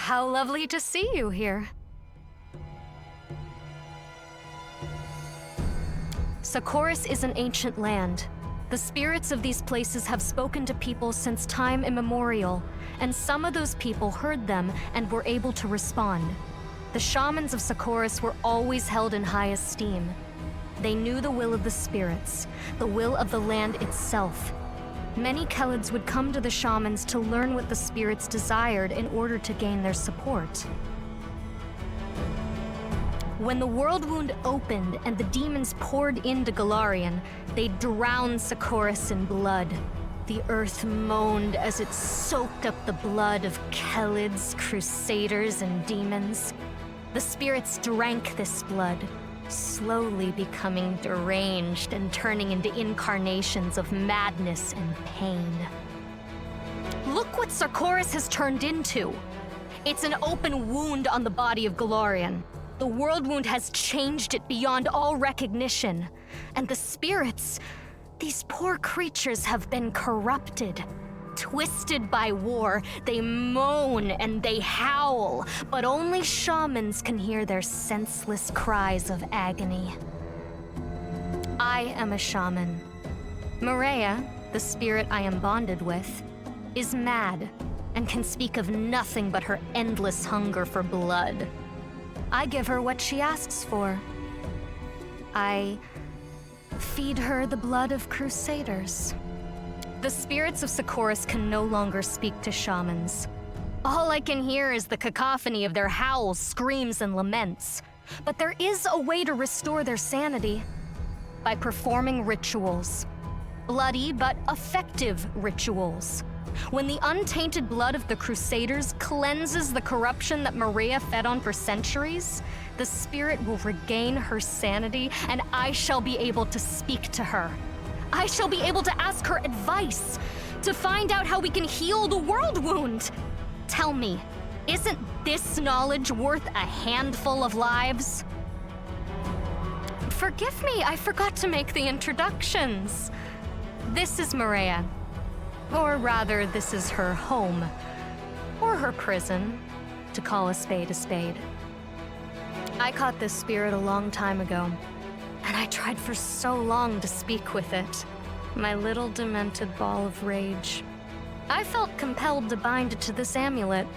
How lovely to see you here. Socorus is an ancient land. The spirits of these places have spoken to people since time immemorial, and some of those people heard them and were able to respond. The shamans of Socorus were always held in high esteem. They knew the will of the spirits, the will of the land itself. Many Khelids would come to the shamans to learn what the spirits desired in order to gain their support. When the world wound opened and the demons poured into Golarion, they drowned Socorus in blood. The earth moaned as it soaked up the blood of Khelids, crusaders, and demons. The spirits drank this blood, slowly becoming deranged and turning into incarnations of madness and pain. Look what Socorus has turned into. It's an open wound on the body of Golarion. The world wound has changed it beyond all recognition. And the spirits, these poor creatures have been corrupted. Twisted by war, they moan and they howl, but only shamans can hear their senseless cries of agony. I am a shaman. Maria, the spirit I am bonded with, is mad and can speak of nothing but her endless hunger for blood. I give her what she asks for. I feed her the blood of crusaders. The spirits of Socorus can no longer speak to shamans. All I can hear is the cacophony of their howls, screams, and laments. But there is a way to restore their sanity. By performing rituals. Bloody but effective rituals. When the untainted blood of the Crusaders cleanses the corruption that Maria fed on for centuries, the spirit will regain her sanity and I shall be able to speak to her. I shall be able to ask her advice, to find out how we can heal the world wound. Tell me, isn't this knowledge worth a handful of lives? Forgive me, I forgot to make the introductions. This is Maria. Or rather, this is her home. Or her prison, to call a spade a spade. I caught this spirit a long time ago, and I tried for so long to speak with it. My little demented ball of rage. I felt compelled to bind it to this amulet,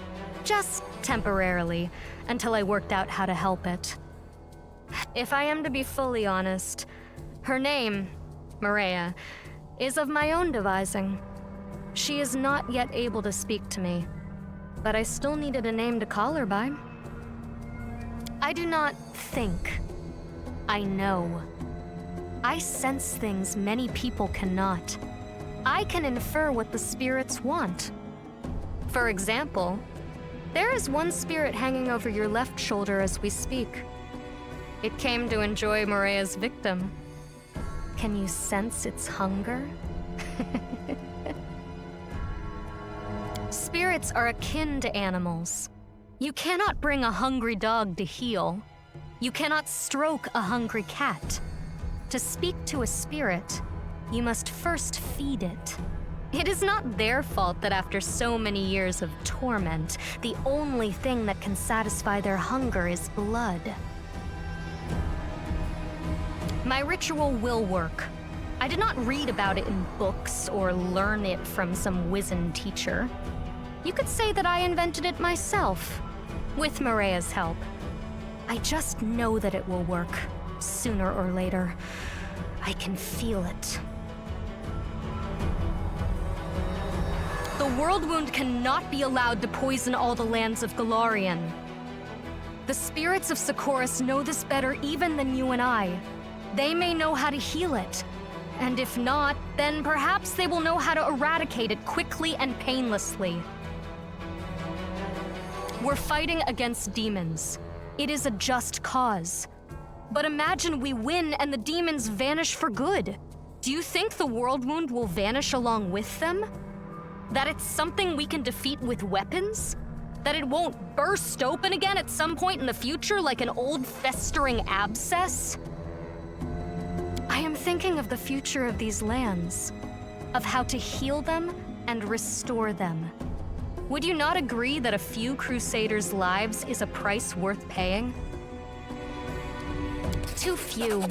just temporarily, until I worked out how to help it. If I am to be fully honest, her name, Maria, is of my own devising. She is not yet able to speak to me, but I still needed a name to call her by. I do not think. I know. I sense things many people cannot. I can infer what the spirits want. For example, there is one spirit hanging over your left shoulder as we speak. It came to enjoy Maria's victim. Can you sense its hunger? Spirits are akin to animals. You cannot bring a hungry dog to heal. You cannot stroke a hungry cat. To speak to a spirit, you must first feed it. It is not their fault that after so many years of torment, the only thing that can satisfy their hunger is blood. My ritual will work. I did not read about it in books or learn it from some wizened teacher. You could say that I invented it myself, with Maria's help. I just know that it will work, sooner or later. I can feel it. The world wound cannot be allowed to poison all the lands of Golarion. The spirits of Socorus know this better even than you and I. They may know how to heal it. And if not, then perhaps they will know how to eradicate it quickly and painlessly. We're fighting against demons. It is a just cause. But imagine we win and the demons vanish for good. Do you think the world wound will vanish along with them? That it's something we can defeat with weapons? That it won't burst open again at some point in the future like an old festering abscess? I am thinking of the future of these lands, of how to heal them and restore them. Would you not agree that a few Crusaders' lives is a price worth paying? Too few.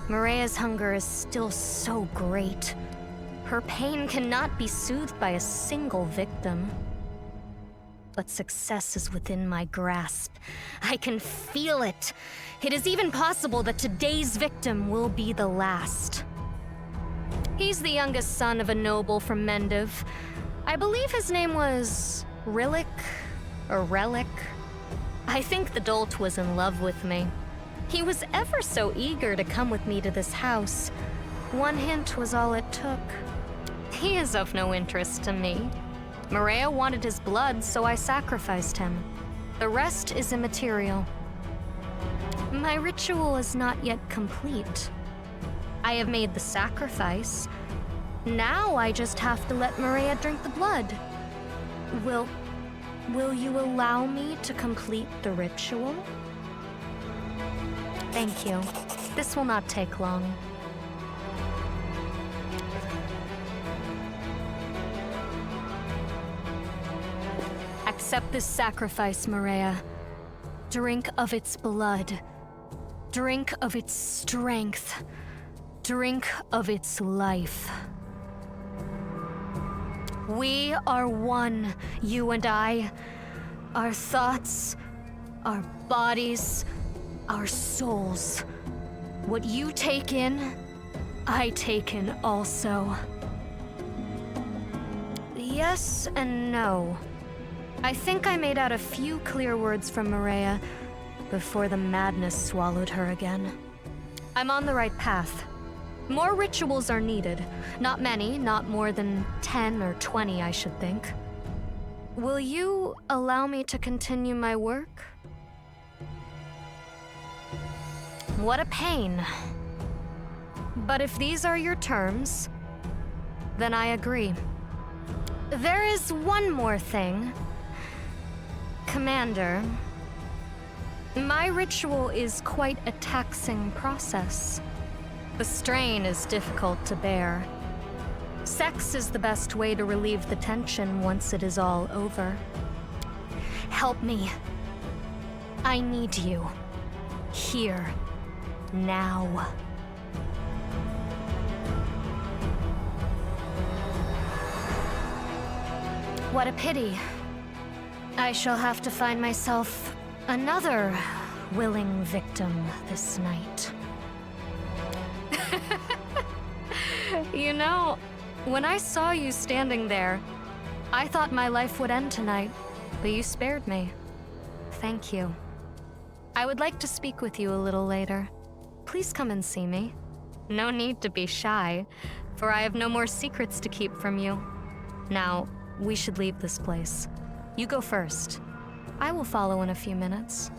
Morea's hunger is still so great. Her pain cannot be soothed by a single victim. But success is within my grasp. I can feel it. It is even possible that today's victim will be the last. He's the youngest son of a noble from Mendiv. I believe his name was Rillick or Relic. I think the dolt was in love with me. He was ever so eager to come with me to this house. One hint was all it took. He is of no interest to me. Morea wanted his blood, so I sacrificed him. The rest is immaterial. My ritual is not yet complete. I have made the sacrifice. Now I just have to let Morea drink the blood. Will you allow me to complete the ritual? Thank you. This will not take long. Accept this sacrifice, Morea. Drink of its blood. Drink of its strength. Drink of its life. We are one, you and I. Our thoughts, our bodies, our souls. What you take in, I take in also. Yes and no. I think I made out a few clear words from Morea before the madness swallowed her again. I'm on the right path. More rituals are needed. Not many, not more than 10 or 20, I should think. Will you allow me to continue my work? What a pain. But if these are your terms, then I agree. There is one more thing. Commander, my ritual is quite a taxing process. The strain is difficult to bear. Sex is the best way to relieve the tension once it is all over. Help me. I need you. Here. Now. What a pity. I shall have to find myself another willing victim this night. You know, when I saw you standing there, I thought my life would end tonight, but you spared me. Thank you. I would like to speak with you a little later. Please come and see me. No need to be shy, for I have no more secrets to keep from you. Now, we should leave this place. You go first. I will follow in a few minutes.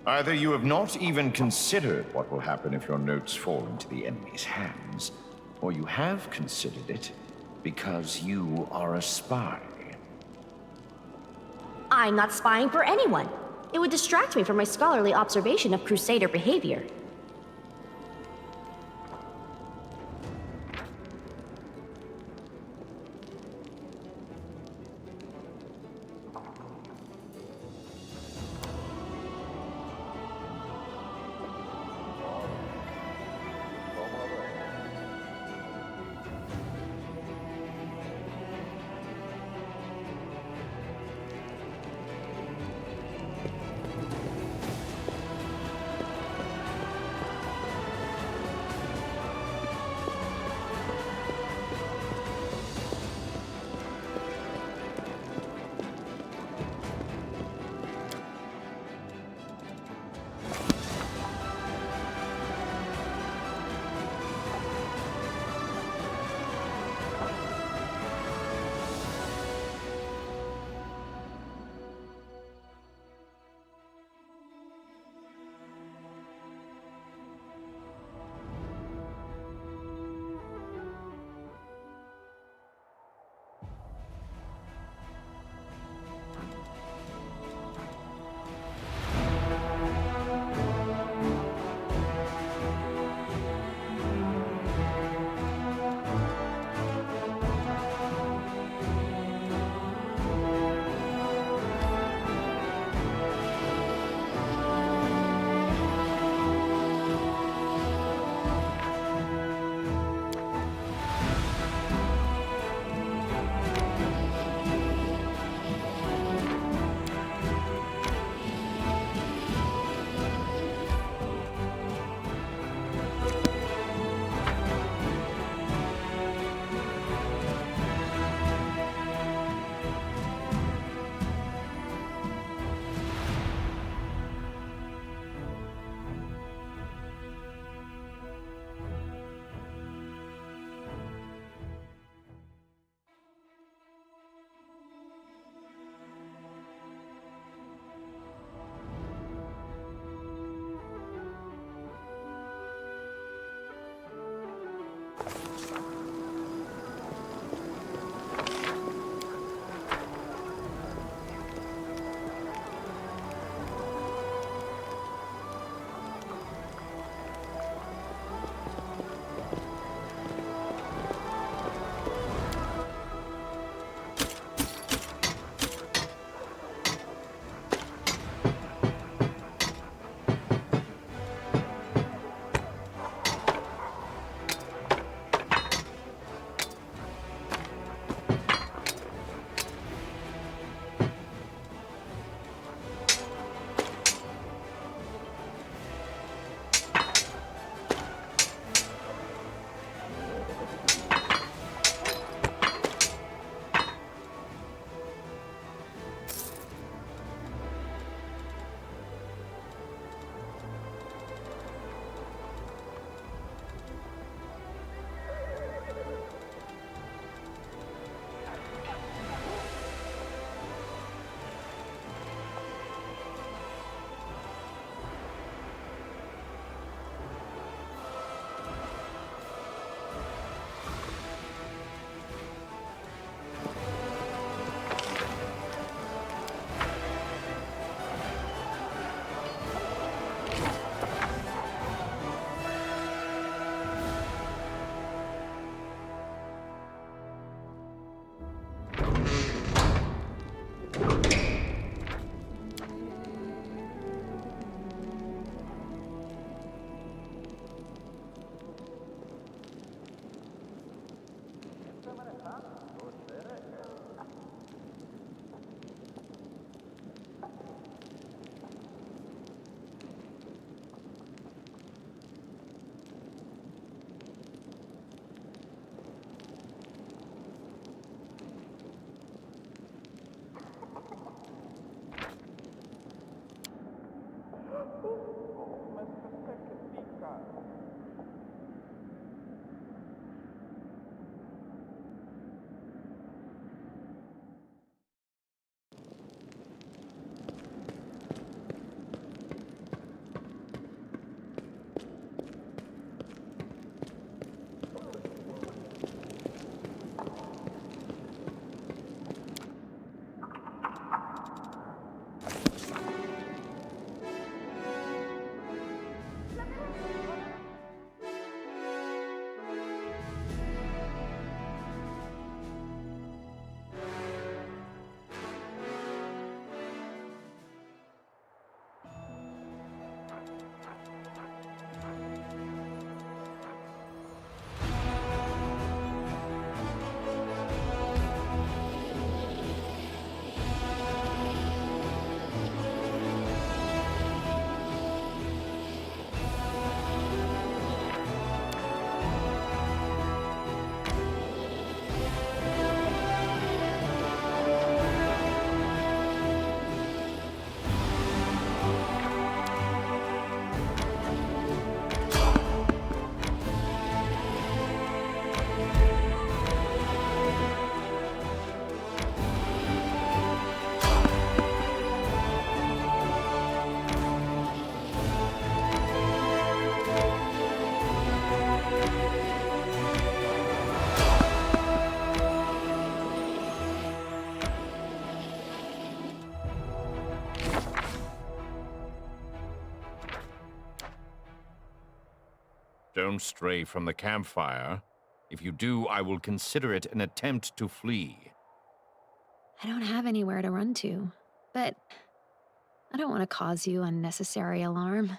Either you have not even considered what will happen if your notes fall into the enemy's hands, or you have considered it because you are a spy. I'm not spying for anyone. It would distract me from my scholarly observation of Crusader behavior. Don't stray from the campfire. If you do, I will consider it an attempt to flee. I don't have anywhere to run to, but I don't want to cause you unnecessary alarm.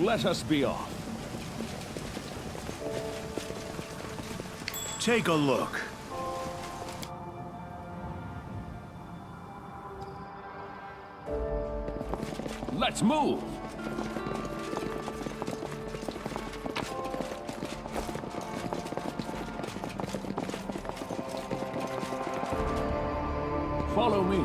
Let us be off. Take a look. Let's move! Follow me.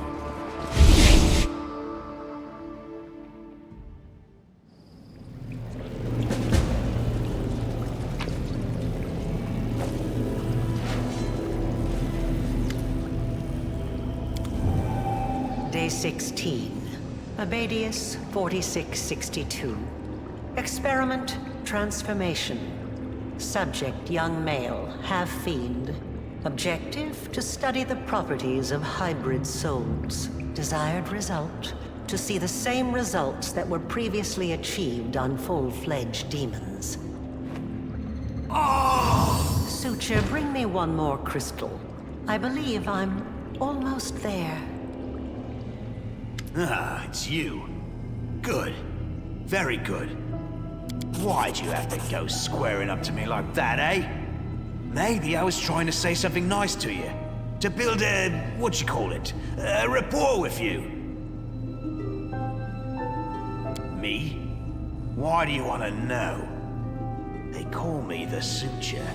Day 16. Abadius 4662. Experiment transformation. Subject young male, half-fiend. Objective to study the properties of hybrid souls. Desired result to see the same results that were previously achieved on full-fledged demons. Suture, bring me one more crystal. I believe I'm almost there. Ah, it's you. Good. Very good. Why'd you have to go squaring up to me like that, eh? Maybe I was trying to say something nice to you. To build a... what you call it? A rapport with you. Me? Why do you want to know? They call me the Suture.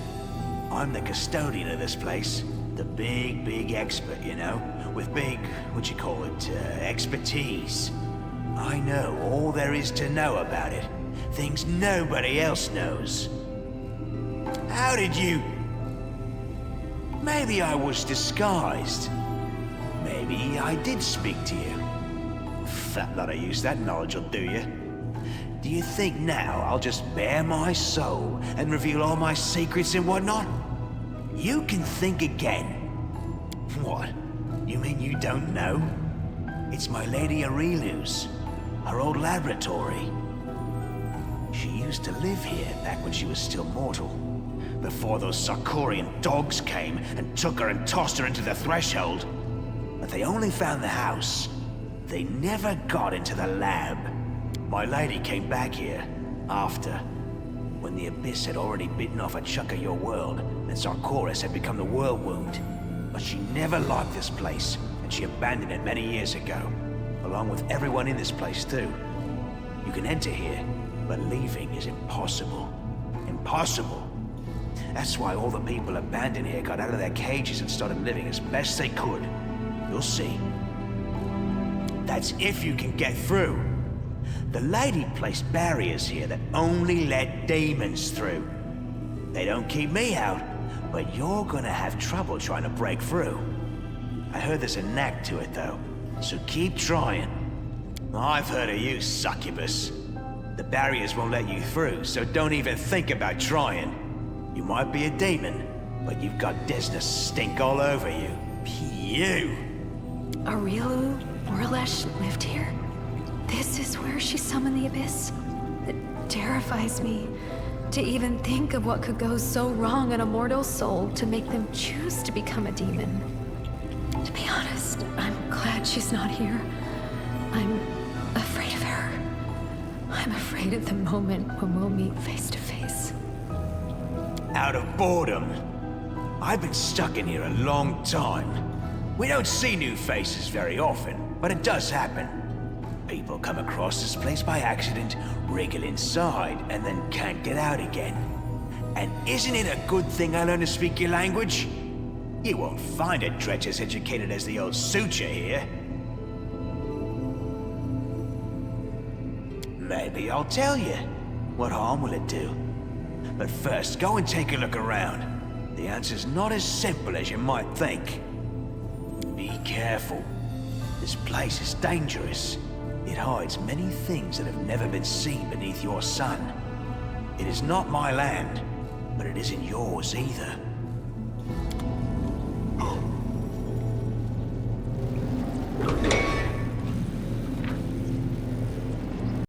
I'm the custodian of this place. The big expert, you know? With big, what you call it, expertise. I know all there is to know about it. Things nobody else knows. How did you... Maybe I was disguised. Maybe I did speak to you. Fat lot of use that knowledge will do you. Do you think now I'll just bare my soul and reveal all my secrets and whatnot? You can think again. What? You mean you don't know? It's my Lady Aurilu's, her old laboratory. She used to live here back when she was still mortal. Before those Sarkorian dogs came and took her and tossed her into the threshold. But they only found the house. They never got into the lab. My lady came back here, after, when the Abyss had already bitten off a chunk of your world, and Sarkoris had become the world wound. But she never liked this place, and she abandoned it many years ago, along with everyone in this place too. You can enter here, but leaving is impossible. Impossible. That's why all the people abandoned here got out of their cages and started living as best they could. You'll see. That's if you can get through. The lady placed barriers here that only let demons through. They don't keep me out, but you're gonna have trouble trying to break through. I heard there's a knack to it though, so keep trying. I've heard of you, succubus. The barriers won't let you through, so don't even think about trying. You might be a demon, but you've got Desna stink all over you. You! Aurilu Orlesh lived here? This is where she summoned the Abyss? It terrifies me to even think of what could go so wrong in a mortal soul to make them choose to become a demon. To be honest, I'm glad she's not here. I'm afraid of her. I'm afraid of the moment when we'll meet face to face. Out of boredom. I've been stuck in here a long time. We don't see new faces very often, but it does happen. People come across this place by accident, wriggle inside, and then can't get out again. And isn't it a good thing I learned to speak your language? You won't find a dredge as educated as the old suture here. Maybe I'll tell you. What harm will it do? But first, go and take a look around. The answer's not as simple as you might think. Be careful. This place is dangerous. It hides many things that have never been seen beneath your sun. It is not my land, but it isn't yours either.